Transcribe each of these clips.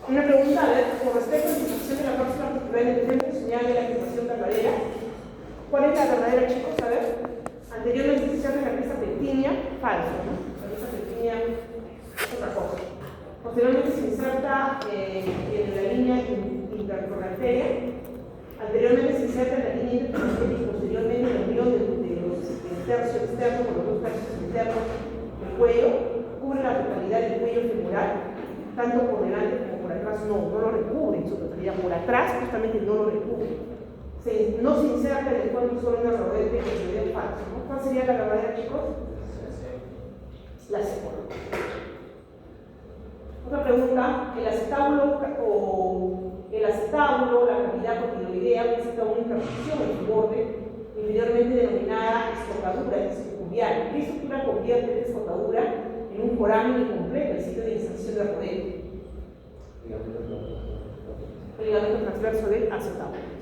Una pregunta, a ver, con respecto a la situación de la cápsula articular en el ejemplo señal de la activación verdadera. ¿Cuál es la verdadera, chicos? A ver, anteriormente se llama la pieza pectinia, falso, ¿no? La pieza pectinia es otra cosa. Posteriormente se inserta en la línea intercorranteria. Anteriormente se inserta en la línea intercorranteria y posteriormente en la unión de los tercios externos con los dos tercios internos del cuello. Cubre la totalidad del cuello femoral, tanto por delante como por atrás. No lo recubre en su totalidad. Por atrás justamente no lo recubre. No se inserta en el cuerpo solo una rodete que se ve falso, ¿no? ¿Cuál sería la verdadera, chicos? La segunda. Otra pregunta, el acetábulo, la cavidad cotiloidea presenta una interrupción en su borde, inferiormente denominada escotadura discocubial. ¿Qué estructura convierte esta escotadura en un foramen incompleto, el sitio de inserción de rodete? El ligamento transverso del acetábulo.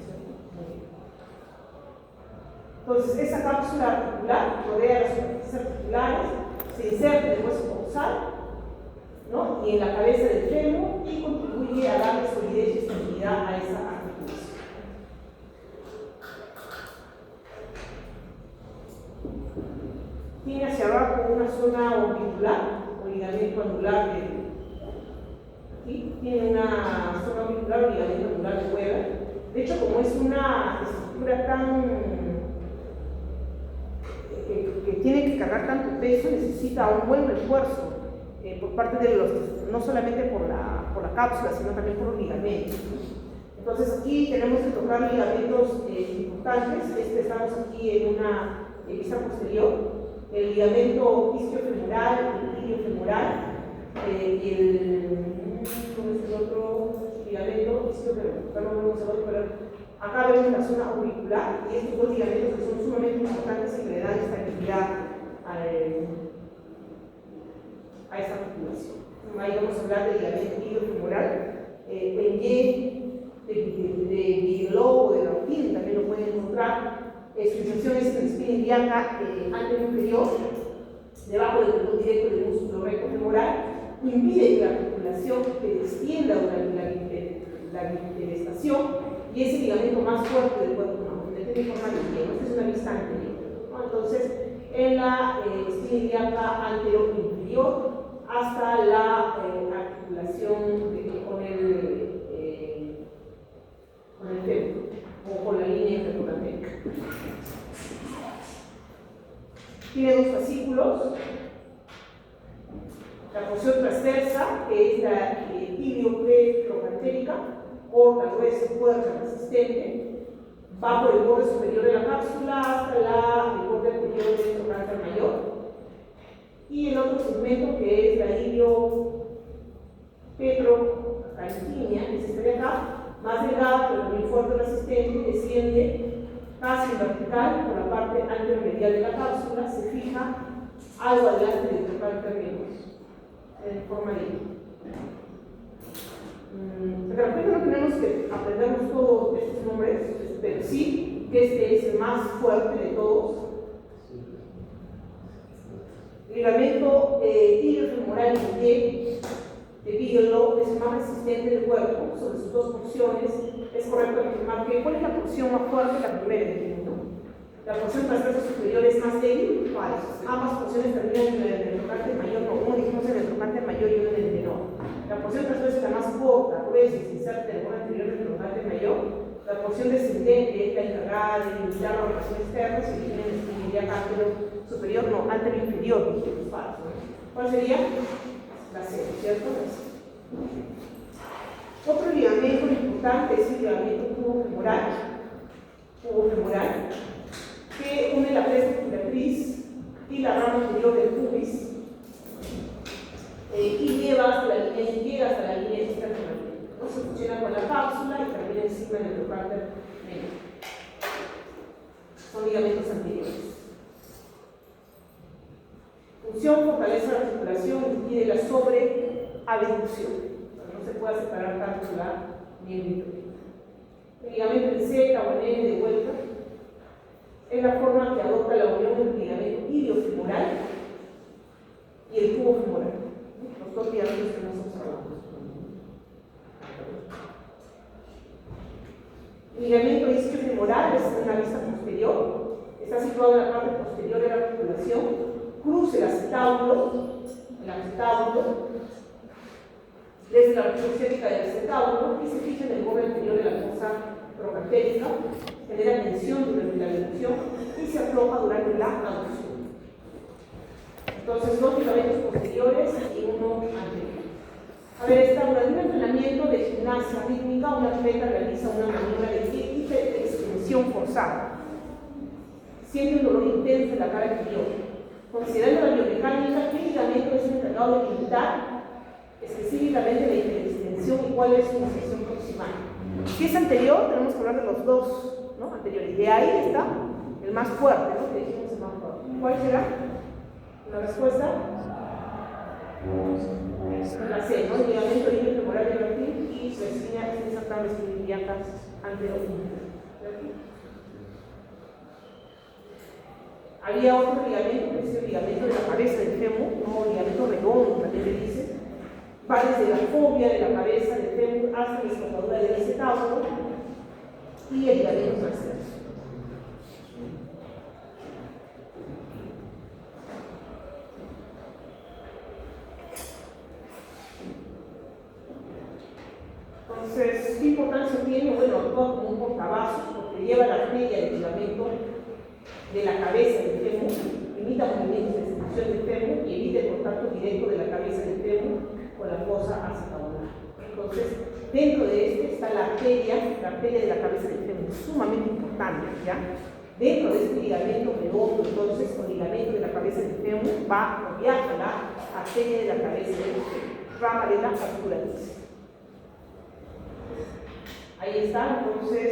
Entonces, esa cápsula articular rodea las superficies articulares, se inserta en el hueso dorsal, ¿no? Y en la cabeza del fémur y contribuye a darle solidez y estabilidad a esa articulación. Tiene hacia abajo una zona orbicular o ligamento anular de aquí. Tiene una zona orbicular o ligamento anular de Weber. De hecho, como es una estructura tan que tiene que cargar tanto peso, necesita un buen refuerzo por parte de los, no solamente por la cápsula, sino también por los ligamentos. Entonces aquí tenemos que tocar ligamentos importantes. Estamos aquí en una vista posterior, el ligamento isquiofemoral, el iliofemoral y ¿cómo es el otro ligamento? Isquiofemoral, no sé el otro, pero acá vemos la zona auricular y estos dos ligamentos que son sumamente importantes y que le dan estabilidad a esa articulación. Ahí vamos a hablar del ligamento iliofemoral. En Y de Bigelow o de Rautin también lo pueden encontrar. Su inserción es en la espina ilíaca anterior inferior, debajo del tendón directo del músculo recto femoral, impide que la articulación se extienda durante la gestación. Y es el ligamento más fuerte del cuerpo humano, donde tiene forma de pie. Esta es una vista anterior, ¿no? Entonces, en la espina ilíaca anterior inferior hasta la articulación con el fémur o con la línea intercorantérica. Tiene dos fascículos. La porción transversa, que es la iliopretrocantérica, corta, gruesa, fuerte, resistente, va por el borde superior de la cápsula hasta el borde anterior del trocánter mayor. Y el otro segmento, que es la iliopetrocantinia, que es esta de acá, más delgada, pero muy fuerte, resistente, desciende casi en vertical por la parte anteromedial de la cápsula, se fija algo adelante del trocánter venoso, en forma de de repente no tenemos que aprendernos todos estos nombres, pero sí que este es el más fuerte de todos. El ligamento iliofemoral de Bigelow es el más resistente del cuerpo sobre sus dos porciones. Es correcto afirmar que ¿cuál es la porción más fuerte? La primera, entiendo. La porción transversa superior es más débil. Ambas porciones terminan en el trocánter mayor, no, uno dijimos en el trocánter mayor y uno en el menor. La porción transversa es la más corta, gruesa y se inserta en el borde anterior del trocánter mayor. La porción descendente es la encargada de limitar la rotación externa, se origina en la espina ilíaca anterior superior, no, anterior inferior, dijimos falso. ¿Cuál sería? La C, ¿cierto? Otro ligamento importante es el ligamento pubofemoral, que une la cresta cicatriz y la rama anterior del pubis y llega hasta la línea externa. ¿No? Se fusiona con la cápsula y termina encima del trocánter medio. Son ligamentos anteriores. Función: fortalece la articulación y impide la sobreabducción. No se puede separar tanto la miembro. El ligamento en Z o en N de vuelta es la forma que adopta la unión del ligamento iliofemoral y el pubofemoral. Los dos ligamentos que nos observamos. Ligamento isquiofemoral es una vista posterior, está situado en la parte posterior de la articulación, cruce el acetábulo, desde la región ciática del acetábulo y se fija en el borde anterior de la fosa trocantérica, genera tensión durante la abducción y se afloja durante la abducción. Entonces, dos ligamentos posteriores y uno anterior. A ver, está durante un entrenamiento de gimnasia rítmica, un atleta realiza una maniobra de hiperextensión forzada. Siente un dolor intenso en la cara inferior. Considerando la biomecánica, ¿qué ligamento es el encargado de limitar específicamente la hiperextensión y cuál es su inserción proximal? Si es anterior, tenemos que hablar de los dos, ¿no? Anteriores. De ahí está el más fuerte, ¿no? Que dijimos el más fuerte. ¿Cuál será la respuesta? La C, ¿no? El ligamento ilioifemoral de Bertin y su espinas tablas iliacas anteriormente. Había otro ligamento, que es el ligamento de la cabeza del fémur, ¿no? Ligamento redondo, también le dice. Va desde la fobia de la cabeza del fémur hasta la escotadura del acetábulo y el ligamento trasero. Entonces, ¿qué importancia tiene? Bueno, actúa como un portavasos porque lleva la arteria del ligamento de la cabeza del fémur, imita movimientos de extensión del fémur y evita el contacto directo de la cabeza del fémur con la fosa acetabular. Entonces, dentro de este está la arteria de la cabeza del fémur, sumamente importante, ¿ya? Dentro de este ligamento redondo, entonces, con ligamento de la cabeza del fémur, va o viaja la arteria de la cabeza del fémur, rama de la articulatriz. Ahí está, entonces,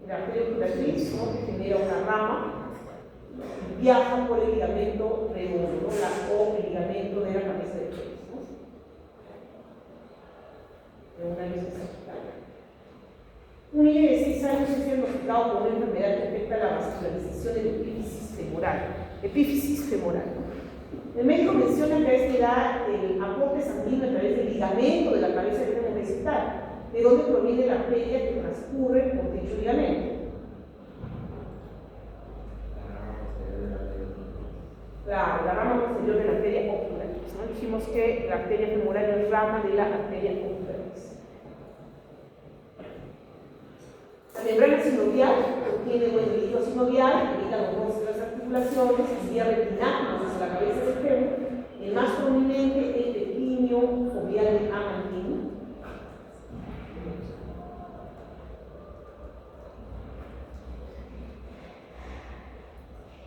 la arteria articulatriz, ¿no? Que genera una rama, viaja por el ligamento redondo, ¿no? O el ligamento de la cabeza del fémur, ¿no? De una vez un niño de 6 años es diagnosticado con una enfermedad que afecta la vascularización de la epífisis femoral. El médico menciona que a esta edad el aporte sanguíneo a través del ligamento de la cabeza del fémur es vital, de donde proviene la arteria que transcurre por dicho ligamento. La rama posterior de la arteria ocularis, ¿no? Dijimos que la arteria femoral es rama de la arteria ocularis. La membrana sinovial contiene el líquido sinovial, evita los roces de las articulaciones, envía retináculos hacia la cabeza del fémur. El más prominente es el pequeño foveal de Amantin.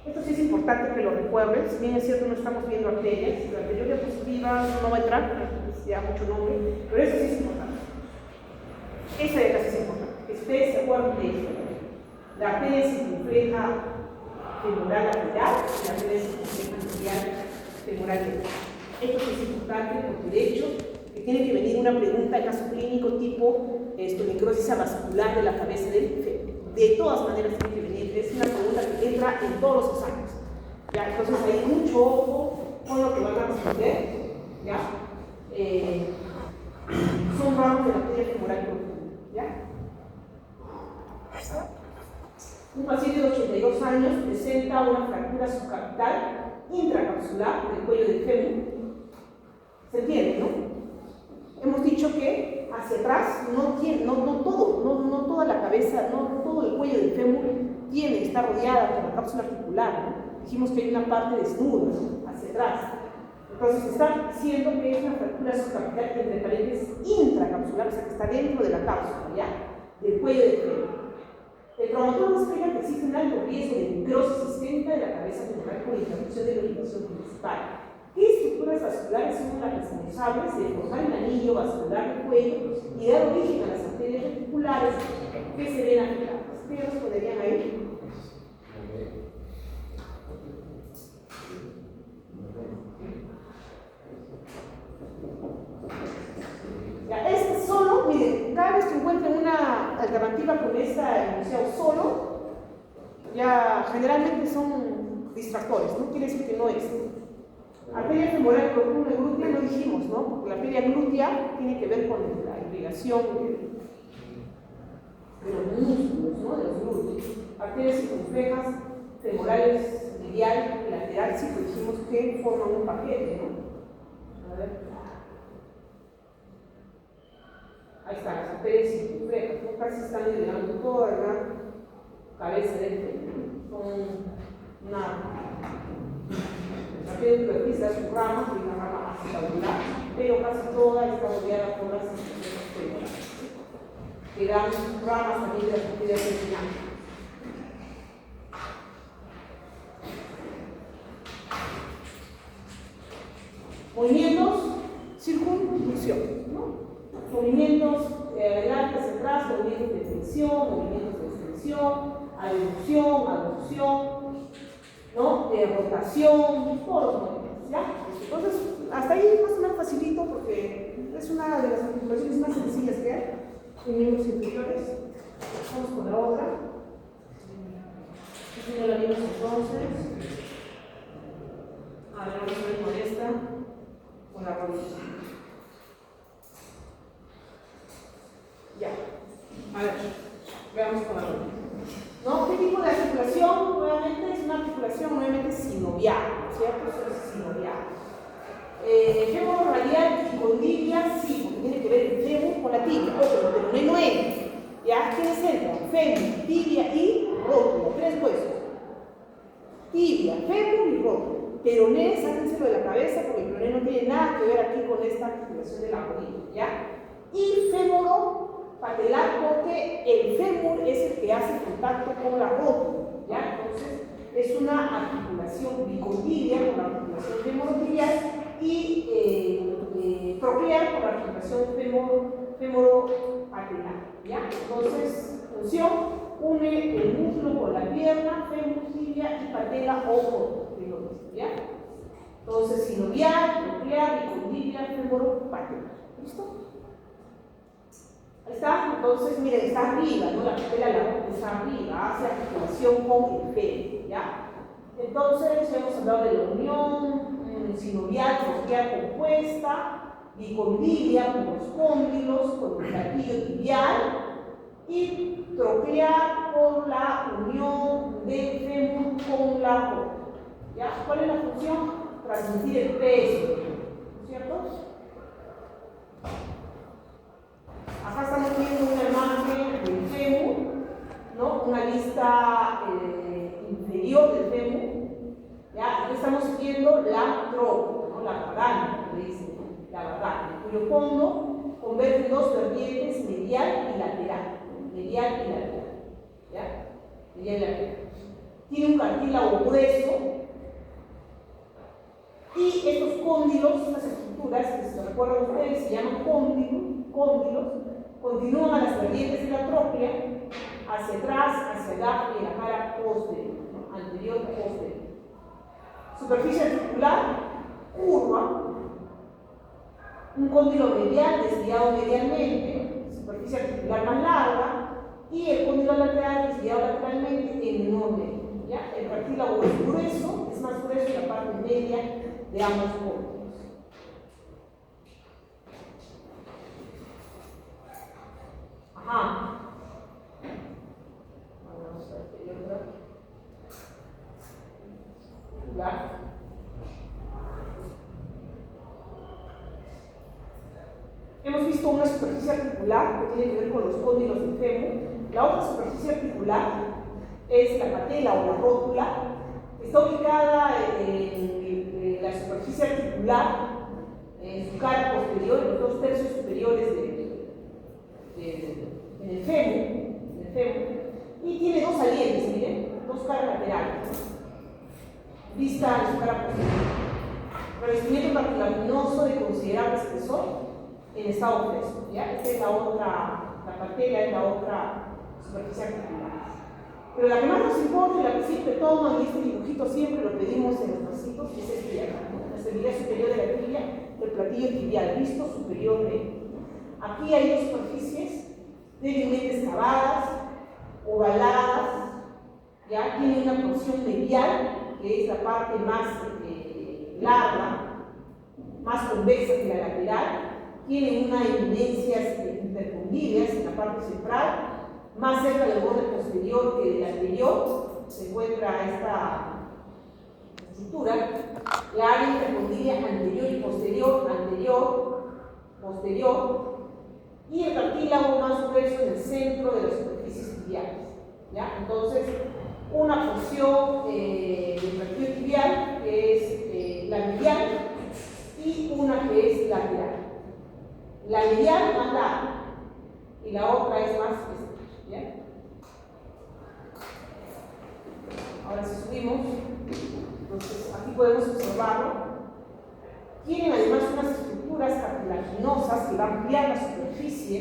Esto sí es importante que lo recuerdes. Bien es cierto, no estamos viendo arterias. La anterior diapositiva no va a entrar, ya mucho nombre, pero eso sí es importante. Esa de acá sí es importante. Ustedes se acuerdan de esto. La arteria circunfleja femoral lateral y la arteria circunfleja femoral lateral. Esto sí es importante porque de hecho que tiene que venir una pregunta de caso clínico tipo necrosis avascular de la cabeza del fémur. De todas maneras tiene que venir, es una pregunta que entra en todos los exámenes. ¿Ya? Entonces hay mucho ojo con lo que van a responder. ¿Ya? Son ramos de la arteria femoral profunda. ¿Ya? Un paciente de 82 años presenta una fractura subcapital intracapsular del cuello del fémur. ¿Se entiende, no? Hemos dicho que hacia atrás no toda la cabeza, no todo el cuello del fémur está rodeada por la cápsula articular, ¿no? Dijimos que hay una parte desnuda, ¿no? Hacia atrás. Entonces está diciendo que es una fractura subcapital entre paréntesis intracapsular, o sea que está dentro de la cápsula, ¿ya? Del cuello del fémur. El traumatólogo explica que existe un alto riesgo de necrosis sistémica de la cabeza femoral por interrupción de la orientación principal. ¿Qué estructuras vasculares son las responsables de formar el anillo vascular del cuello y dar origen a las arterias reticulares que se ven afectadas? ¿Qué responderían ahí? Ya, este solo, miren, cada vez que encuentren una alternativa con esta enunciado solo, ya generalmente son distractores, no quiere decir que no es. Arteria femoral profunda glútea no dijimos, ¿no? Porque la arteria glútea tiene que ver con la irrigación de los músculos, ¿no? De los glúteos. Arterias circunflejas, femorales, medial y lateral, sí, pues dijimos que forman un paquete, ¿no? A ver. Ahí están las arterias circunflejas, ¿no? Casi están liberando toda la cabeza del fémur. Son una arteria superficie de su rama, que es una rama acetabular, pero casi toda está rodeada por las circunflejas femorales, que dan ramas también de las arterias femorales. Movimientos, circunflexión, ¿no? Movimientos adelante hacia atrás, movimientos de tensión, movimientos de extensión, aducción, abducción, ¿no? De rotación, todos los movimientos, ¿ya? Entonces, hasta ahí más o menos facilito porque es una de las articulaciones más sencillas que hay en miembros inferiores. Vamos con la otra. No la vimos entonces. A ver, vamos a ver con esta, con la rodilla. Ya. A ver, veamos con la rodilla. ¿No? ¿Qué tipo de articulación? Nuevamente es una articulación nuevamente sinovial, ¿cierto? Eso es sinovial. Fémur radial y condibia, sí, porque tiene que ver el fémur con la tibia, pero no es. ¿Ya? ¿Quiénes entran? Fémur, tibia y rótula, 3 huesos. Tibia, fémur y rótula. Peroné, sáquenselo de la cabeza porque el peroné no tiene nada que ver aquí con esta articulación de la rodilla, ¿ya? Y fémuro patelar porque el fémur es el que hace contacto con la rótula, ¿ya? Entonces es una articulación bicondilia con la articulación femorotibial y troclear con la articulación femoropatelar, ¿ya? Entonces, función, une el músculo con la pierna, fémur, tibia y patela o rótula. ¿Ya? Entonces, sinovial, troclear, bicondilia, femoropatelar. ¿Listo? Ahí está. Entonces, miren, está arriba, ¿no? La patela está arriba, hace articulación con el fémur, ¿ya? Entonces, ya hemos hablado de la unión sinovial, troclear compuesta, bicondilia con los cóndilos, con el platillo tibial, y troclear por la unión del fémur con la rótula. ¿Ya? ¿Cuál es la función? Transmitir el peso, ¿cierto? Acá estamos viendo una imagen del fémur, ¿no? Una vista inferior del fémur. ¿Ya? Aquí estamos viendo la trópula, ¿no? La garganta, le dicen, la garganta, en cuyo fondo convergen 2 vertientes, medial y lateral. Medial y lateral. ¿Ya? Medial y lateral. Tiene un cartílago grueso. Y estos cóndilos, estas estructuras que se recuerdan ustedes, se llaman cóndilos, continúan a las vertientes de la trópea, hacia atrás, hacia allá y en la cara posterior, ¿no? Anterior posterior. Superficie articular, curva, un cóndilo medial desviado medialmente, superficie articular más larga, y el cóndilo lateral desviado lateralmente en menor medida. ¿Ya? El cartílago es grueso, es más grueso en la parte media de ambos cóndilos. Ajá. Vamos a ver otra. Hemos visto una superficie articular que tiene que ver con los cóndilos del fémur. La otra superficie articular es la patela o la rótula. Está ubicada en la superficie articular, en su cara posterior, en los 2 tercios superiores en el fémur, y tiene 2 salientes, miren, 2 caras laterales, vista en su cara posterior. Revestimiento cartilaginoso de considerable espesor en estado fresco, ¿ya? Esta es la otra, la patela es la otra superficie articular. Pero la que más nos importa y la que siempre toman, y este dibujito siempre lo pedimos en los pasitos, es este de acá, ¿no? La estabilidad superior de la tibia, el platillo tibial, visto superior de. Aquí hay 2 superficies débilmente excavadas, ovaladas, ya tiene una porción medial, que es la parte más larga, más convexa que la lateral, tiene unas eminencias intercondidas en la parte central, más cerca del borde posterior que del anterior, se encuentra esta estructura, la área intercondilia anterior y posterior, posterior, y el cartílago más grueso en el centro de las superficies tibiales. ¿Ya? Entonces, una porción del cartílago tibial que es la medial y una que es lateral. La medial más larga y la otra es más estrecha. ¿Ya? Ahora si subimos, entonces aquí podemos observarlo. Tienen además unas estructuras cartilaginosas que van a ampliar la superficie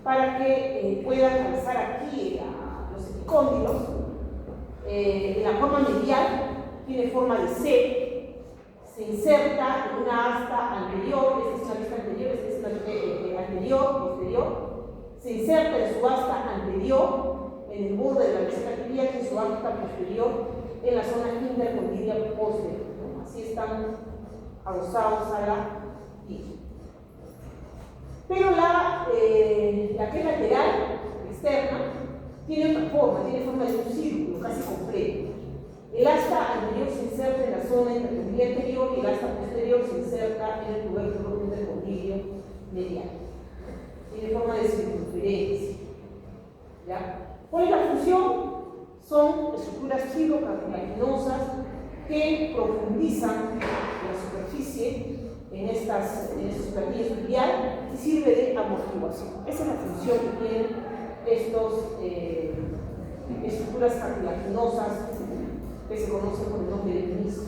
para que puedan alcanzar aquí los epicóndilos. En la forma medial tiene forma de C, se inserta en una asta anterior, esta es una vista anterior, esta es una anterior, posterior, se inserta en su asta anterior, en el borde de la meseta tibial, y en su asta posterior, en la zona intercondilia posterior. Así están adosados a la tibia. Pero la que es lateral, externa, tiene otra forma, tiene forma de un círculo casi completo. El asta anterior se inserta en la zona intercondilia anterior y el asta posterior se inserta en el tubérculo intercondilio medial. Tiene forma de circunferencia. ¿Ya? ¿Cuál es la función? Son estructuras filocartilaginosas que profundizan la superficie en estos cartílagos tibial y sirve de amortiguación. Esa es la función que tienen estas estructuras cartilaginosas que se conocen por el nombre de meniscos.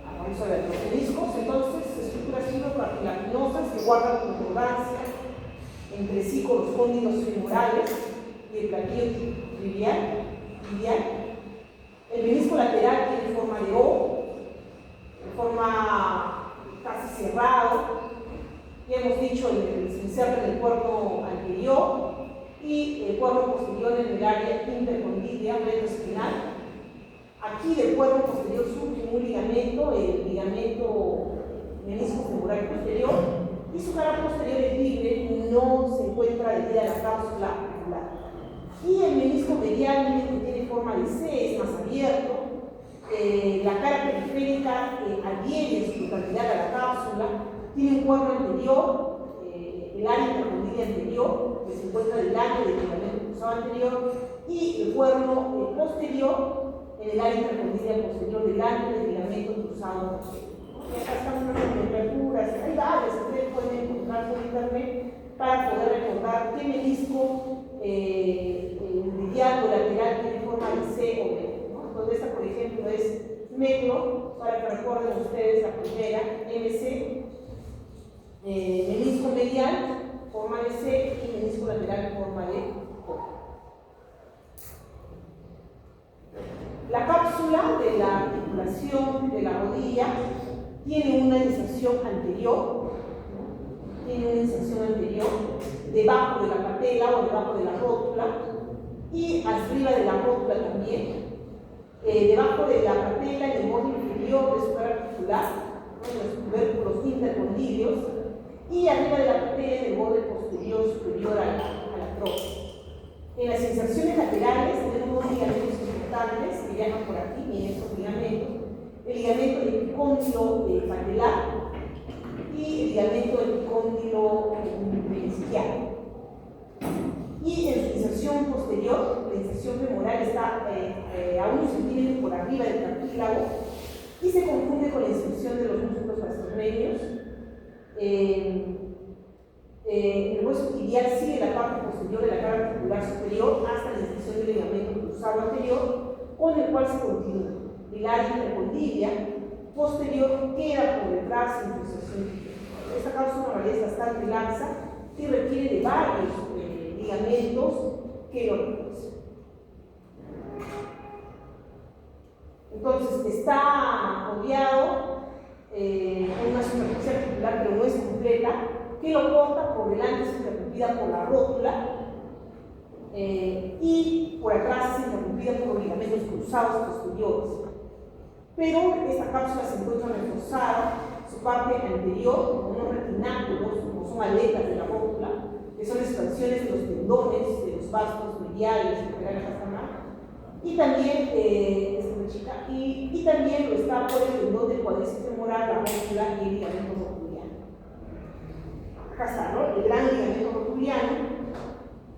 Vamos a ver, los meniscos, entonces, estructuras filocartilaginosas que guardan concordancia entre sí con los cóndilos femorales y el cartílago tibial. El menisco lateral tiene forma de O, de forma casi cerrado. Ya hemos dicho que se inserta en el cuerno anterior y el cuerno posterior en el área intercondilia retroespinal. Aquí del cuerno posterior surge un ligamento, el ligamento menisco femoral posterior, y su cara posterior es libre, no se encuentra adherida a la cápsula articular. Y el menisco medial, miren que tiene forma de C, es más abierto. La cara periférica adhiere en su totalidad a la cápsula, tiene un cuerno anterior, el área intercondilia anterior, que se encuentra delante del ligamento cruzado anterior, y el cuerno posterior en el área intercondilia posterior delante del ligamento cruzado posterior. Y acá están unas nomenclaturas, hay varias que ustedes pueden encontrar por internet para poder recordar qué menisco medial o lateral tiene forma de C o D. ¿No? Entonces esta, por ejemplo, es metro, para que recuerden ustedes la primera, MC, menisco medial, forma de C, y menisco lateral, forma de O. La cápsula de la articulación de la rodilla tiene una inserción anterior, debajo de la patela o debajo de la rótula y arriba de la rótula también, debajo de la patela en el borde inferior de su cara articular, ¿no? En los tubérculos intercondilios, y arriba de la patela en el borde posterior superior a la trópica. En las inserciones laterales tenemos dos ligamentos importantes que viajan por aquí, miren estos ligamentos: el ligamento epicóndilo patelar y el ligamento epicóndilo menisquial. Y en su inserción posterior, la inserción femoral está a unos centímetros por arriba del cartílago y se confunde con la inserción de los músculos gastrocnemios. El hueso tibial sigue la parte posterior de la cara articular superior hasta la inserción del ligamento cruzado anterior, con el cual se continúa. El área intercondilia posterior queda por detrás en su inserción tibial. Esta cápsula es bastante laxa y requiere de varios ligamentos que lo reconocen. Entonces está rodeado con una superficie articular, pero no es completa, que lo corta por delante, es interrumpida por la rótula, y por atrás es interrumpida por los ligamentos cruzados. cruzados posteriores. Pero esta cápsula se encuentra reforzada, su parte anterior, con unos retináculos, como son aletas de la rótula, que son expansiones de los tendones, de los vastos mediales, laterales hasta más. Y también, y también lo está por el tendón del cuádriceps femoral, la rótula y el ligamento rotuliano. Acá está, ¿no? El gran ligamento rotuliano,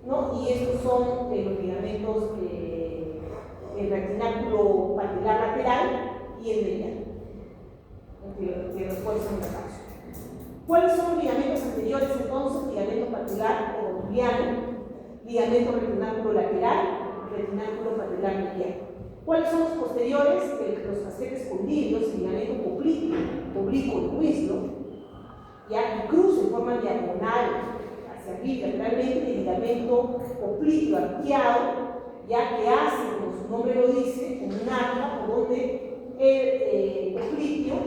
¿no? Y estos son los ligamentos, el retináculo patelar lateral y el medial, que los cuales son la cápsula. ¿Cuáles son los ligamentos anteriores entonces? Ligamento patelar o rotuliano, ligamento retináculo lateral, retináculo patelar medial. ¿Cuáles son los posteriores? Los casquetes condilios, el ligamento oblicuo de Winslow, ya, y cruza en forma diagonal hacia arriba, lateralmente el ligamento oblicuo arqueado, ya que hace, como su nombre lo dice, un arco por donde el oblicuo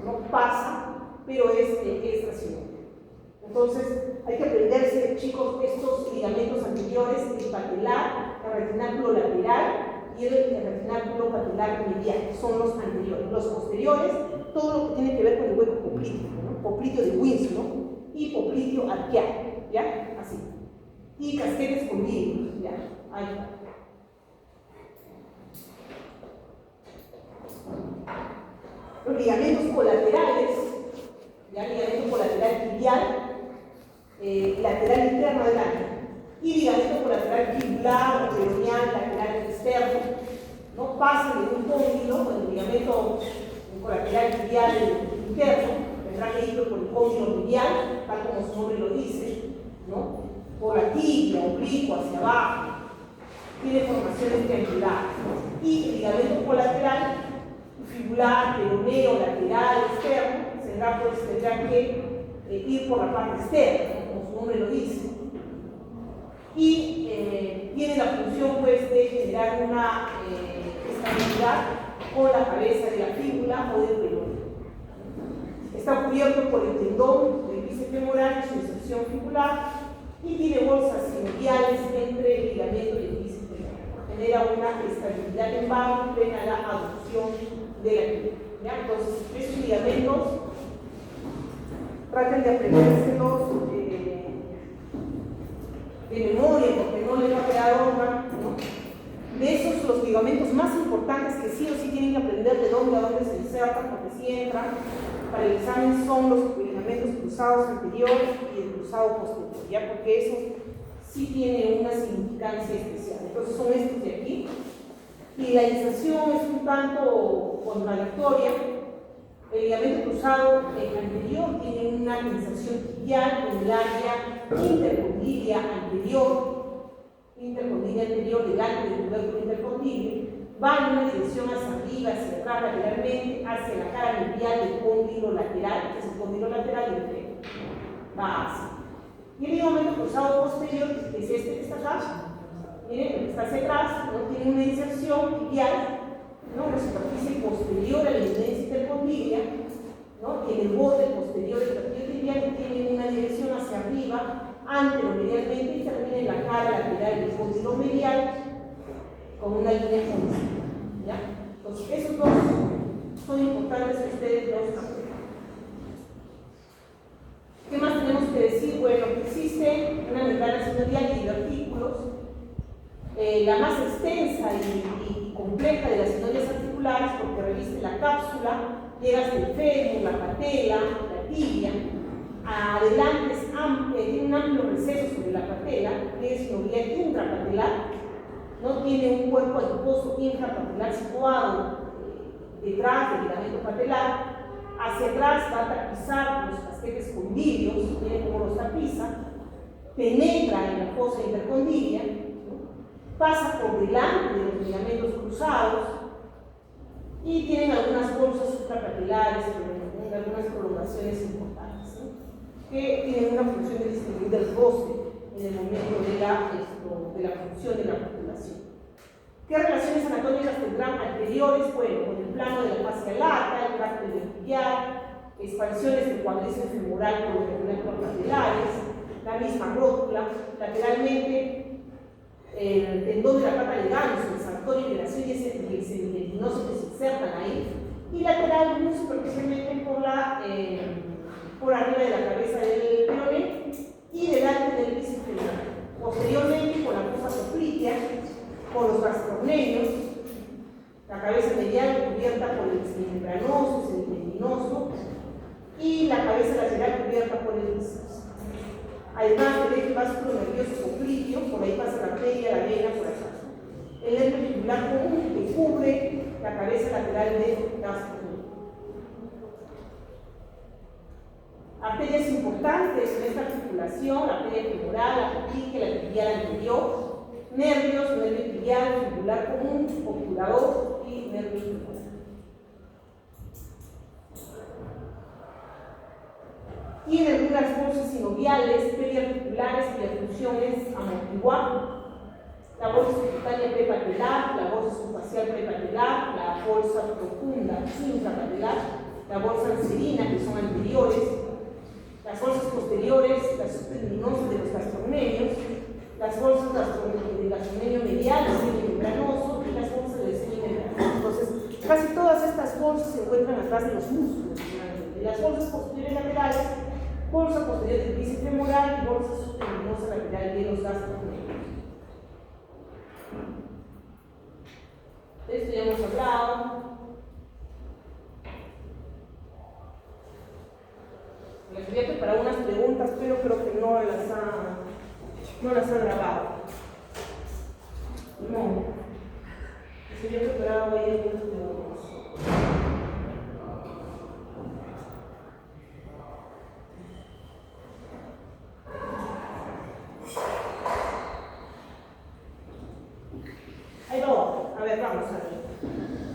no pasa, pero es trascendente. Entonces, hay que aprenderse, chicos, estos ligamentos anteriores, el patelar, el retináculo lateral y el retináculo patelar medial, son los anteriores. Los posteriores, todo lo que tiene que ver con el hueco popliteo, ¿no? Popliteo de Winslow y popliteo arqueado, ¿ya? Así. Y casquetes condilios, ¿ya? Ahí está. Los ligamentos colaterales, ¿ya? Ligamento colateral tibial, lateral interno del año, y ligamento colateral fibular o peroneal lateral externo, no pasan de un cóndilo, el ligamento colateral tibial interno, vendrá leído por el cóndilo medial, tal como su nombre lo dice, ¿no? Por la tibia, oblicuo, hacia abajo, tiene formaciones triangulares, ¿no? Y el ligamento colateral fibular, peroneo, lateral, externo, tendrá que ir por la parte externa, como su nombre lo dice, y tiene la función pues, de generar una estabilidad con la cabeza de la fíbula o del peroneo. Está cubierto por el tendón del bíceps femoral y su inserción fibular, y tiene bolsas sinoviales entre el ligamento y el bíceps femoral. Genera una estabilidad en barro plena la aducción de la fibula. Entonces, esos ligamentos traten de aprendérselos de memoria, porque no les va a quedar otra, ¿no? De esos, los ligamentos más importantes que sí o sí tienen que aprender de dónde a dónde se insertan, porque sí entran para el examen, son los ligamentos cruzados anteriores y el cruzado posterior, ¿ya? Porque eso sí tiene una significancia especial. Entonces son estos de aquí. Y la inserción es un tanto contradictoria. El ligamento cruzado anterior tiene una inserción tibial en el área intercondilia anterior delante del tubérculo intercondilio, va en una dirección hacia arriba, hacia atrás, lateralmente, hacia la cara medial del cóndilo lateral, que es el cóndilo lateral del tren. Va así. Y el ligamento cruzado posterior, que es este que está acá, miren, el que está hacia atrás, ¿no? Tiene una inserción tibial, ¿no? La superficie posterior a la evidencia intercondilia, ¿no? Y en el borde posterior del partido tibial tiene una dirección hacia arriba, anteromedialmente, y termina en la cara lateral del cóndilo medial con una línea conocida, ¿ya? Entonces, esos dos son importantes que ustedes los aprendan. ¿Qué más tenemos que decir? Bueno, que existe una membrana sinovial y divertículos. La más extensa y compleja de las sinovias articulares, porque reviste la cápsula, llega hasta el fémur, la patela, la tibia. Adelante tiene un amplio receso sobre la patela, que es sinovial intrapatelar, no tiene un cuerpo adiposo intrapatelar situado detrás del ligamento patelar. Hacia atrás va a tapizar los casquetes condilios, miren cómo los tapiza, penetra en la fosa intercondilia, pasa por delante de los ligamentos cruzados y tienen algunas bolsas suprapatelares, pero algunas prolongaciones importantes, ¿no? Que tienen una función de distribuir el roce en el momento de la función de la articulación. ¿Qué relaciones anatómicas tendrán anteriores? Bueno, con el plano de la fascia lata, el tracto tibial, expansiones del cuádriceps femoral por los retináculos patelares, la misma rótula, lateralmente el tendón de la pata de ganso, inflamatorio y el semiletinoso que se insertan ahí, y lateral muy superficialmente por arriba de la cabeza del peroné y delante del bíceps femoral. Posteriormente con la fosa poplitea, con los gastrocnemios, la cabeza medial cubierta por el semimembranoso, semitendinoso y la cabeza lateral cubierta por el bíceps. Además del eje vasculo nervioso popliteo, por ahí pasa la arteria, la vena, por acá. El nervio fibular común que cubre la cabeza lateral del gastrocnemio. Arterias importantes en esta articulación: la arteria femoral, la poplitea, la tibial anterior, nervios, nervio tibial, fibular común, obturador y nervio femoral. Tiene algunas bolsas sinoviales, periarticulares y perfusiones amortiguadas. La bolsa subcutánea prepatelar, la bolsa subfacial prepatelar, la bolsa profunda infrapatelar, la bolsa anserina, que son anteriores, las bolsas posteriores, la subtendinosa de los gastrocnemios, las bolsas del gastrocnemio medial, el semimembranoso, y las bolsas del semimembranoso. Entonces, casi todas estas bolsas se encuentran atrás de los músculos. Las bolsas posteriores laterales, bolsa posterior del bíceps femoral y bolsa subtendinosa lateral de los gastrocnemios. De esto ya hemos hablado. Les había preparado unas preguntas, pero creo que no las han grabado. No. Les había preparado ahí algunas preguntas. Ahí va. A ver, vamos a ver.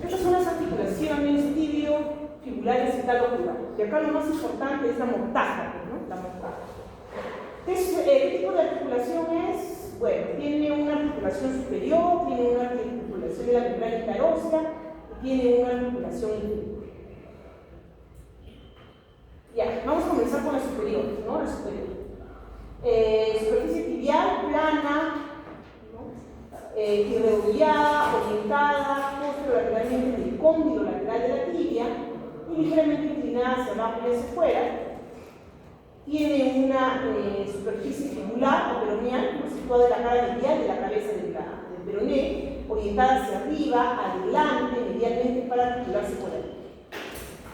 Estas son las articulaciones tibio-fibulares y talooculares. Y acá lo más importante es la mortaja, ¿no? La mortaja. ¿Qué tipo de articulación es? Bueno, tiene una articulación superior, tiene una articulación de la membrana interósea y tiene una articulación inferior. Ya, vamos a comenzar con la superior, ¿no? La superior. Superficie tibial, plana, ¿no? Irregular, orientada, posterolateralmente en el cóndilo lateral de la tibia y ligeramente inclinada hacia abajo y hacia afuera. Tiene una superficie fibular o peroneal, situada en la cara medial de la cabeza del peroné, orientada hacia arriba, adelante, medialmente para articularse por ahí.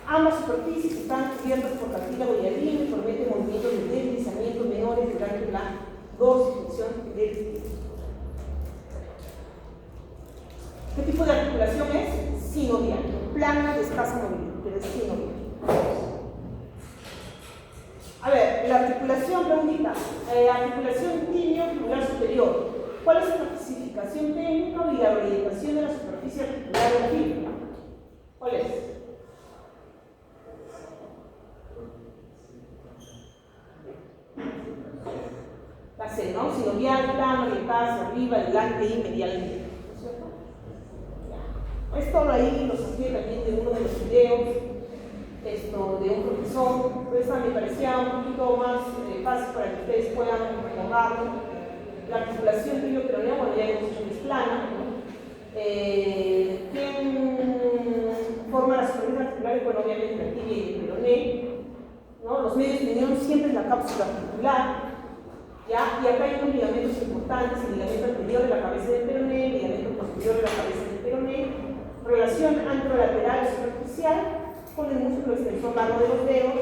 Ambas superficies están cubiertas por cartílago hialino y permiten movimientos de deslizamiento menores durante la dorsiflexión del pie. ¿Qué tipo de articulación es? Sinovial, plana de escasa movilidad, pero es sinovial. A ver, la articulación, preguntita. Articulación tibio-fibular superior. ¿Cuál es su clasificación técnica y la orientación de la superficie articular de la fibula? ¿Cuál es? La C, ¿no? Sinovial, plano, orientada hacia arriba, adelante y medialmente. ¿No es cierto? Ya. Esto ahí lo saqué también de uno de los videos de un profesor, pero esta me parecía un poquito más fácil para que ustedes puedan recordarlo. La articulación tibio-peronea, bueno, ya hemos dicho que es plana, ¿no? ¿Quién forma las superficies articulares? Bueno, obviamente la tibia y el peroné, ¿no? Los medios de unión siempre es la cápsula articular, ¿ya? Y acá hay unos ligamentos importantes: el ligamento anterior de la cabeza del peroné, el ligamento posterior de la cabeza del peroné, relación anterolateral superficial con el músculo extensor largo de los dedos,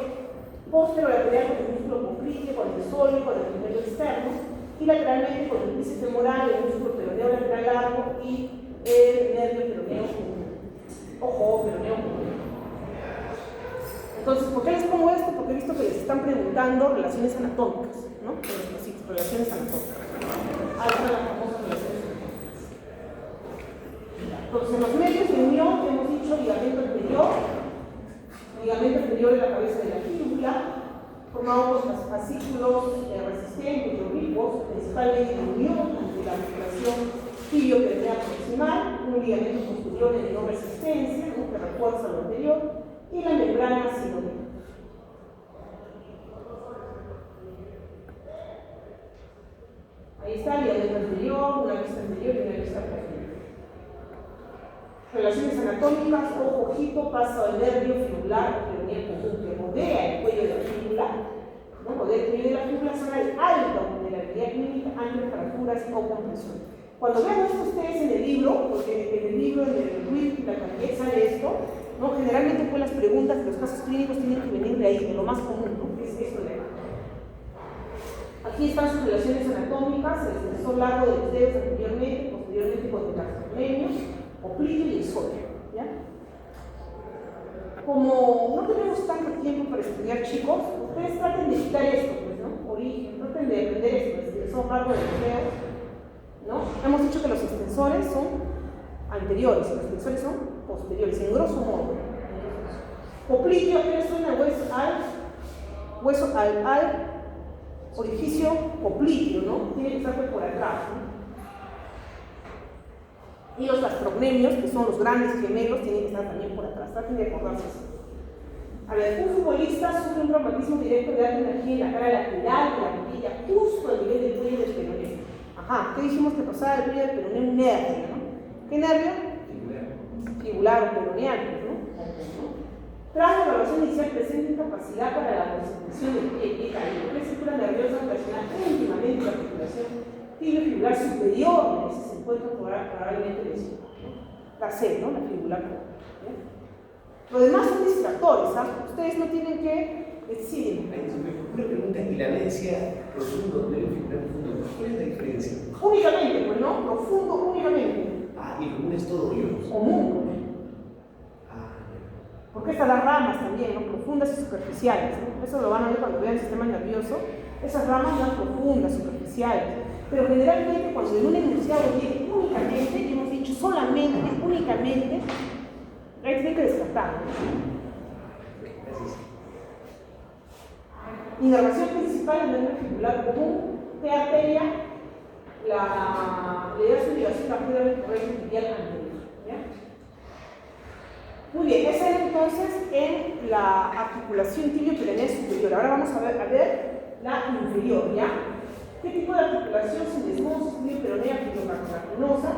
posterolateral con el músculo popliteo, con el sólido, con el gemelo externo, y lateralmente con el bíceps femoral, el músculo peroneo lateral largo y el nervio peroneo común. Ojo, peroneo común. Entonces, ¿por qué les pongo esto? Porque he visto que les están preguntando relaciones anatómicas, ¿no? Sí, relaciones anatómicas. Algunas de las famosas relaciones anatómicas. Entonces, en los medios de unión hemos dicho ligamento anterior de la cabeza de la fíbula, formado por los fascículos resistentes y oblicuos, principalmente de unión ante la articulación tibio-peroneal proximal, un ligamento posterior de menor resistencia, ¿no? Que refuerza lo anterior, y la membrana sinovial. Ahí está el ligamento anterior, una vista anterior y una vista posterior. Relaciones anatómicas, ojo, ojito, paso al nervio fibular o peroneal común que rodea el cuello de la fíbula, ¿no? Rodea el cuello de la fíbula, zona de alta vulnerabilidad clínica ante fracturas o compresión. Cuando vean esto ustedes en el libro, porque en el libro, en el RUID, la cantidad sale esto, ¿no? Generalmente pues las preguntas de los casos clínicos tienen que venir de ahí, de lo más común, ¿no? Que es esto de acá. Aquí están sus relaciones anatómicas, el extensor largo de los dedos anteriormente, posteriormente con el gastrocnemio, oblicuo y el sólido, ¿ya? Como no tenemos tanto tiempo para estudiar, chicos, ustedes traten de quitar esto, pues, ¿no? Origen, traten de aprender esto, el extensor largo de los dedos, ¿no? Hemos dicho que los extensores son anteriores, los extensores son posteriores, en grosso modo. Oblicuo, ¿qué les suena? Hueso al orificio oblicuo, ¿no? Tiene que estar por acá, ¿no? Y los gastrocnemios, que son los grandes gemelos, tienen que estar también por atrás. Traten de acordarse eso. A ver, un futbolista sufre un traumatismo directo de alta energía en la cara lateral de la rodilla, justo al nivel del cuello del peroneo. Ajá, ¿qué dijimos que pasaba del cuello del peroneo? Un nervio, ¿no? ¿Qué nervio? Fibular o peroneal, ¿no? Tras la evaluación inicial presenta incapacidad para la concentración del pie caído. La estructura nerviosa relacionada íntimamente con la articulación tibio-fibular superior, en ese se encuentra probablemente lesionado, ¿no? La C, ¿no? La fibular. ¿Ya? Lo demás son distractores, ¿sabes? Ustedes no tienen que decidir. Una pregunta, ¿y la B decía profundo, medio fibular profundo? ¿Cuál es la diferencia? Únicamente, pues no, profundo únicamente. Ah, y común es todo, digamos. Común, ¿no? Porque están las ramas también, ¿no? Profundas y superficiales, ¿no? Eso lo van a ver cuando vean el sistema nervioso. Esas ramas son profundas, superficiales. Pero generalmente cuando en un enunciado viene únicamente, y hemos dicho solamente, únicamente, ahí tiene que descartar, ¿no? Gracias. Inervación principal en el nervio fibular común, ¿qué arteria? Le da su ligación a la arteria del correo tibial anterior, ¿ya? Muy bien, esa era entonces en la articulación tibio-peroneal superior. Ahora vamos a ver la inferior, ¿ya? ¿Qué tipo de articulación? Sinesmosis, tibio-peroneal, fibrocartilaginosa.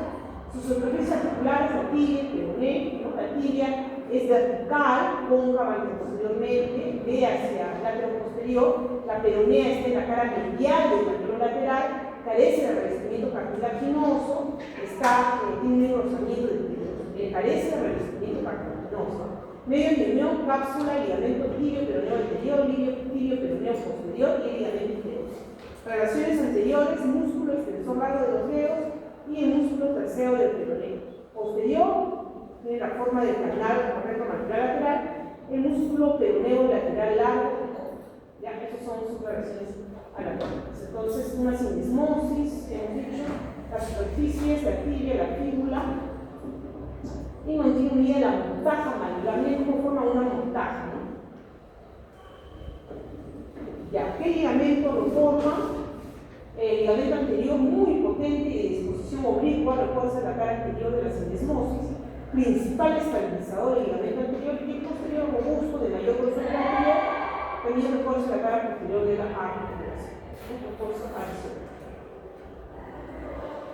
Sus superficies articulares, la tibia, el peroné, ¿no? La tibia es vertical, cóncava posteriormente, ve hacia el lateral posterior. La peronea está en la cara medial del anterior lateral, carece de revestimiento cartilaginoso, tiene un engrosamiento carece de revestimiento cartilaginoso. Medio de unión, cápsula, ligamento tibio, peroneo anterior, tibio, peroneo posterior y el ligamento interior. Relaciones anteriores, músculo extensor largo de los dedos y el músculo tercero del peroneo. Posterior, tiene la forma del canal correcto mandibular lateral, el músculo peroneo lateral largo. Ya, esas son sus relaciones anatómicas. Entonces, una sinesmosis, hemos dicho, las superficies, la tibia, la fíbula, y mantiene unida la montaja mandibular, como forma una montaja, ¿no? Ya, ¿qué ligamento lo forma? El ligamento anterior muy potente y de disposición oblicua, refuerza la cara anterior de la sinesmosis, principal estabilizador del ligamento anterior y el posterior robusto de mayor grosor anterior, también refuerza la cara posterior de la articulación.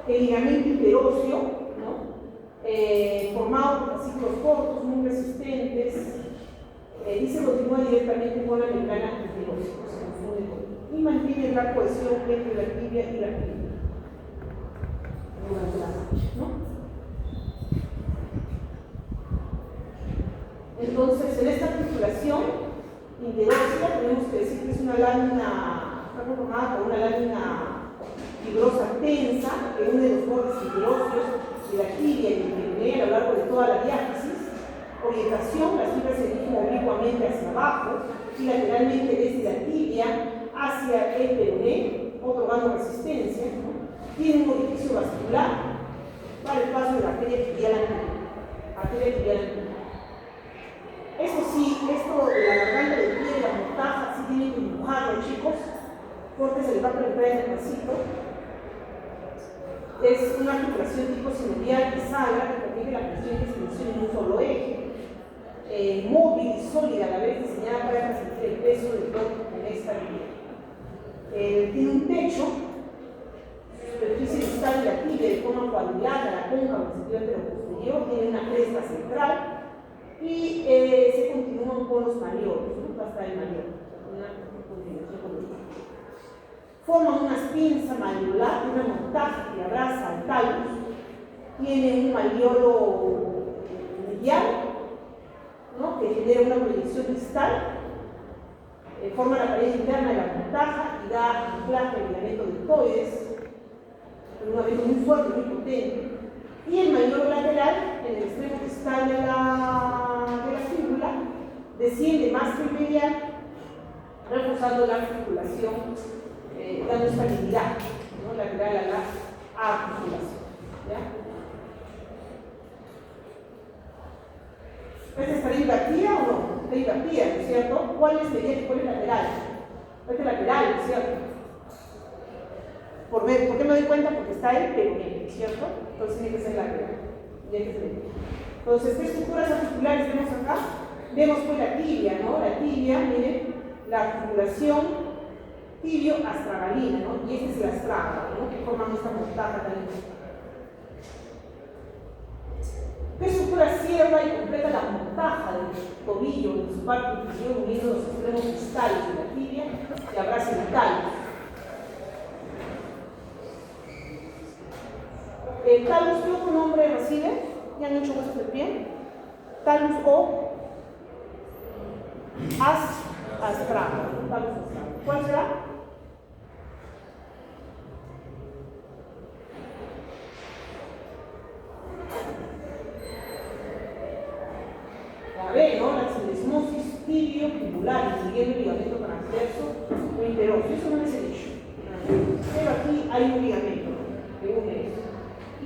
El ligamento interóseo, ¿no? Formado por fascículos cortos, muy resistentes, y se continúa directamente con la membrana interósea, y mantiene la cohesión entre la tibia y la fíbula durante la noche, ¿no? Entonces, en esta articulación interósea tenemos que decir que es una lámina, está conformada por una lámina fibrosa tensa que une los bordes interóseos de la tibia y el peroneo a lo largo de toda la diáfisis. Orientación, las fibras se dirigen oblicuamente hacia abajo y lateralmente desde la tibia hacia el peroné, otorgando resistencia, ¿no? Tiene un orificio vascular para el paso de la arteria tibial anterior. Esto sí, esto de la garganta del pie de la montaja, sí tienen que dibujarlo, chicos, porque se les va a preguntar en el pasito. Es una articulación tipo sinovial bisagra que permite la presión y extensión en un solo eje, móvil y sólida a la vez, diseñada para transmitir el peso del tronco en esta línea. Tiene un techo, superficie distal de la tibia, del forma cuadrilátera, la cóncava en sentido anteroposterior, tiene una cresta central y se continúan con los malleolos, ¿no? Hasta el malleolo, una continuación con el malleolo. Forman una pinza malleolar, una montaja que abraza al talus, tiene un malleolo medial, ¿no? Que genera una proyección distal, forma la pared interna de la montaja y da anclaje al ligamento deltoides, un ligamento muy fuerte, muy potente, y el malleolo lateral, en el extremo distal de la fíbula, desciende más que medial, reforzando la articulación, dando estabilidad, ¿no? Lateral a la articulación. ¿Ya? ¿Esta está invertida o no? Está invertida, ¿no es cierto? ¿Cuál es medial y cuál es lateral? Este es lateral, ¿no es cierto? ¿Por qué me doy cuenta? Porque está el peroné, ¿no es cierto? Entonces tiene que ser lateral. Entonces, ¿qué estructuras articulares vemos acá? Vemos pues la tibia, ¿no? La tibia, miren, la articulación tibio-astragalina, ¿no? Y este es el astrágalo, ¿no? Que forman esta montaja tan importante. ¿Qué estructura cierra y completa la montaja del tobillo en su parte inferior uniendo los extremos distales de la tibia que abraza el talus? El talus, ¿qué otro nombre recibe? ¿Ya han hecho huesos del pie? Talus o astrágalo. Talus astrágalo. ¿Cuál será? La B, ¿no? La sindesmosis tibio-fibular, incluyendo el ligamento transverso o interoso. Eso no les he dicho. Pero aquí hay un ligamento, ¿no? Que une esto.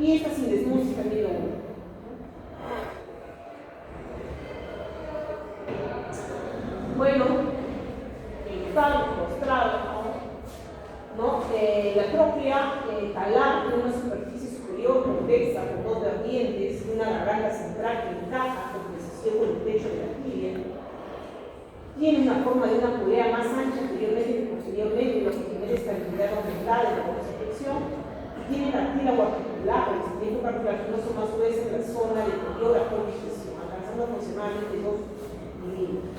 Y esta sindesmosis también lo une. Bueno, el talus postrado, ¿no? La tróclea talar tiene una superficie superior convexa con dos vertientes y una garganta central que encaja con precisión con el techo de la tibia. Tiene una forma de una polea más ancha anteriormente que posteriormente, lo que genera estabilidad aumentada en la dorsiflexión. Tiene cartílago articular, el cimiento cartilaginoso más grueso en la zona de interior a flexión, alcanzando aproximadamente 2 milímetros.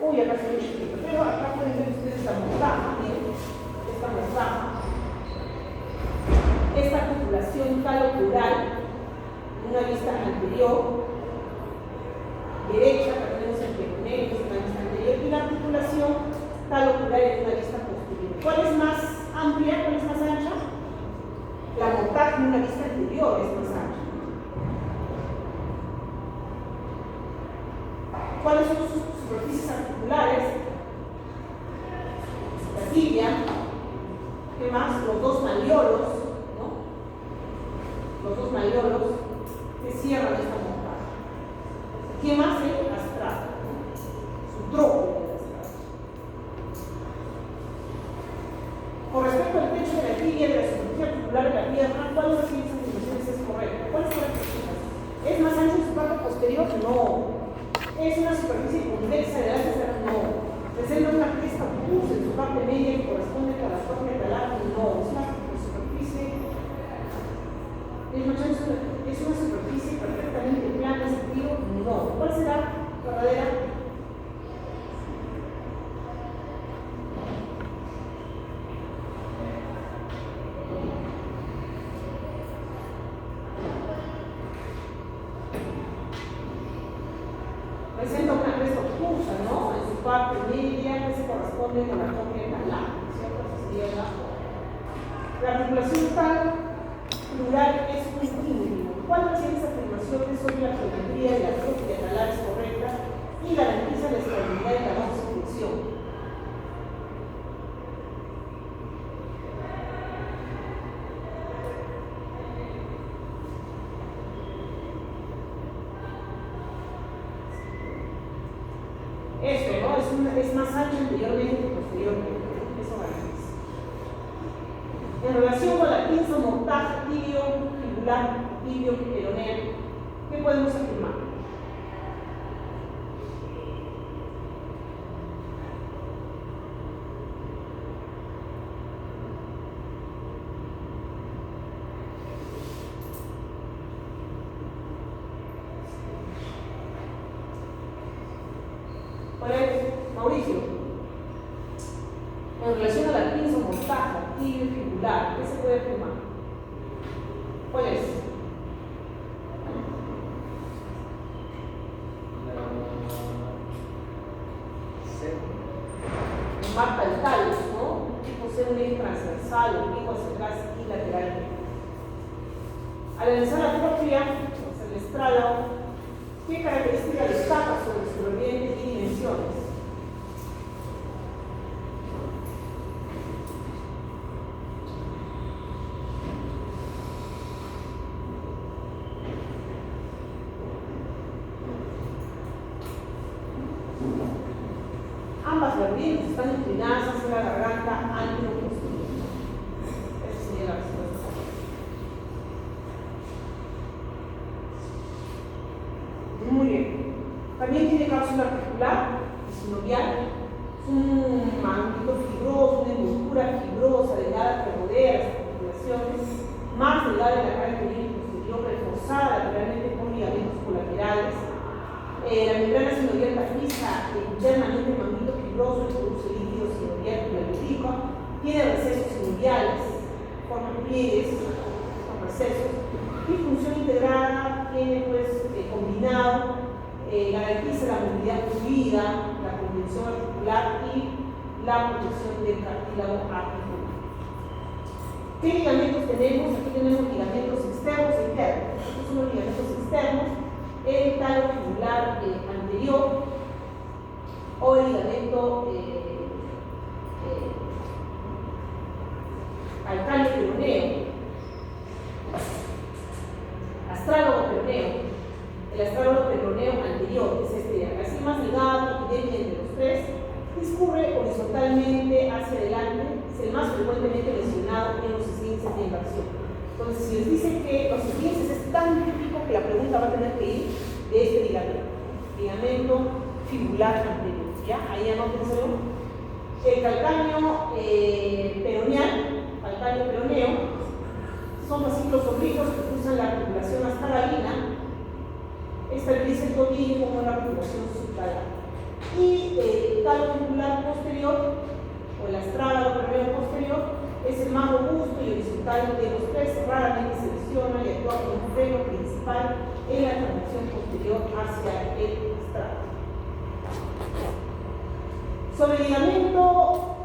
Uy, acá se ve chiquito, pero acá pueden ver ustedes la montaja, miren, esta montaja. Esta articulación talopleural, en una vista anterior, derecha, acá tenemos el peroné, que es una vista anterior, y la articulación talopleural en una vista posterior. ¿Cuál es más amplia? ¿Cuál es más ancha? La montaja en una vista anterior es más ancha. ¿Cuáles son sus superficies articulares? La tibia, ¿qué más? Los dos malleolos, ¿no? Los dos malleolos que cierran esta montaja. ¿Qué más? El astrágalo, ¿no? Su tronco del astrágalo. Con respecto al techo de la tibia, de la superficie articular de la pierna, ¿cuál de las siguientes afirmaciones es correcta? ¿Cuál es la respuesta? ¿Es más ancho en su parte posterior? No. Es una superficie convexa de alta cerrada, no. Presenta una cresta obtusa en su parte media que corresponde a la forma talar, no. Es una superficie, es una superficie perfectamente plana, en sentido, no. ¿Cuál será la verdadera? Presenta una cresta obtusa, ¿no? En su parte media que se corresponde con la cóclea talar, ¿cierto? Esa sería la articulación plural es un estímulo. ¿Cuál de las afirmaciones sobre la geometría de la cóclea talar es correcta y garantiza la estabilidad de la dorsiflexión? Esto, ¿no? Es más ancho anteriormente que posteriormente. Eso garantiza. En relación con la pinza montaja tibio-fibular, tibio-peronea, ¿qué podemos afirmar? Mauricio, en relación a la pinza mostaza, tibio fibular, ¿qué se puede afirmar? ¿Cuál es? Marca el talus, ¿no? Tipo ser un eje transversal, oblicuo hacia atrás y lateralmente. Al analizar la atrofia, el estrado, ¿qué características destaca sobre su relieve y dimensiones? Ambas vertientes están inclinadas hacia la garganta anteroposterior. Esa sería la respuesta. Muy bien. También tiene cápsula articular, sinovial, un manguito fibroso, una envoltura fibrosa, delgada que rodea las articulaciones, más delgada en la cara inferior y posterior, reforzada lateralmente por ligamentos colaterales. La membrana sinovial tapiza internamente el manguito fibroso y produce líquido sinovial pilorítico, tiene recesos sinoviales, forma pliegues con recesos, y función integrada tiene pues combinado, garantiza la movilidad fluida, la contención articular y la protección del cartílago articular. ¿Qué ligamentos tenemos? Aquí tenemos ligamentos externos e internos. Estos son los ligamentos externos, el talo fibular anterior o el ligamento calcáneo peroneo, astrálogo peroneo. El astrálogo peroneo anterior, que es este de acá, así más delgado, evidente entre los tres, discurre horizontalmente hacia adelante, es el más frecuentemente lesionado en los esguinces de inversión. Entonces, si les dicen que los esguinces es tan típico que la pregunta va a tener que ir de este ligamento fibular anterior, ¿ya? Ahí anótenselo. El calcáneo peroneo, son fascículos oblicuos que cruzan la articulación astaragina, estabiliza el tobillo como la articulación subtalar. Y el talo fibular posterior, o el astrágalo peroneo posterior, es el más robusto y horizontal de los tres, raramente se lesiona y actúa como un freno principal en la transmisión posterior hacia el astrágalo. Sobre el ligamento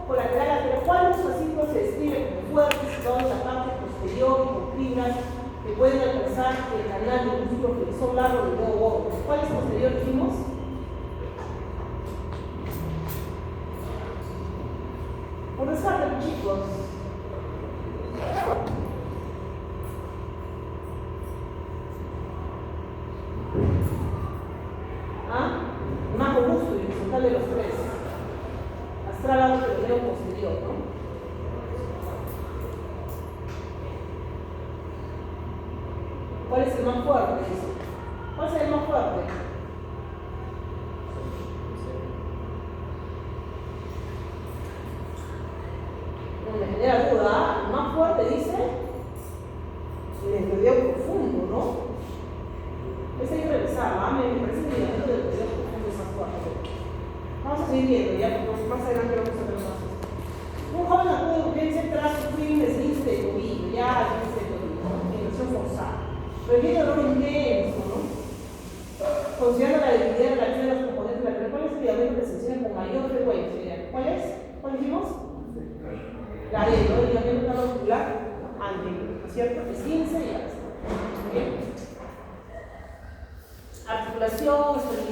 colateral lateral, ¿cuáles fascículos se describen como fuertes, situados en la parte posterior y con fibras que pueden alcanzar el canal del músculo flexor largo del dedo gordo? ¿Cuál es posterior dijimos? Por descarte, chicos. El más robusto y horizontal de los tres. Astrágalo peroneo posterior, ¿no? ¿Cuál es el más fuerte? ¿Cuál es el más fuerte? Me genera duda. El más fuerte dice el endotelio profundo, ¿no? Ese hay que revisarlo. Me parece que el ligamento del endotelio profundo es más fuerte. Vamos a seguir viendo ya, porque más adelante vamos a ver más. Un joven acude de urgencia tras sufrir un esguince de tobillo, ya esguince de tobillo, inversión forzada. Pero tiene dolor intenso, ¿no? Considerando la debilidad relativa de los componentes laterales, ¿cuál es el ligamento que se menciona con mayor frecuencia? ¿Cuál es? ¿Cuál dijimos? La de el ligamento talomuscular anterior, ¿no es cierto? Esguince y así. Articulación, estabilidad.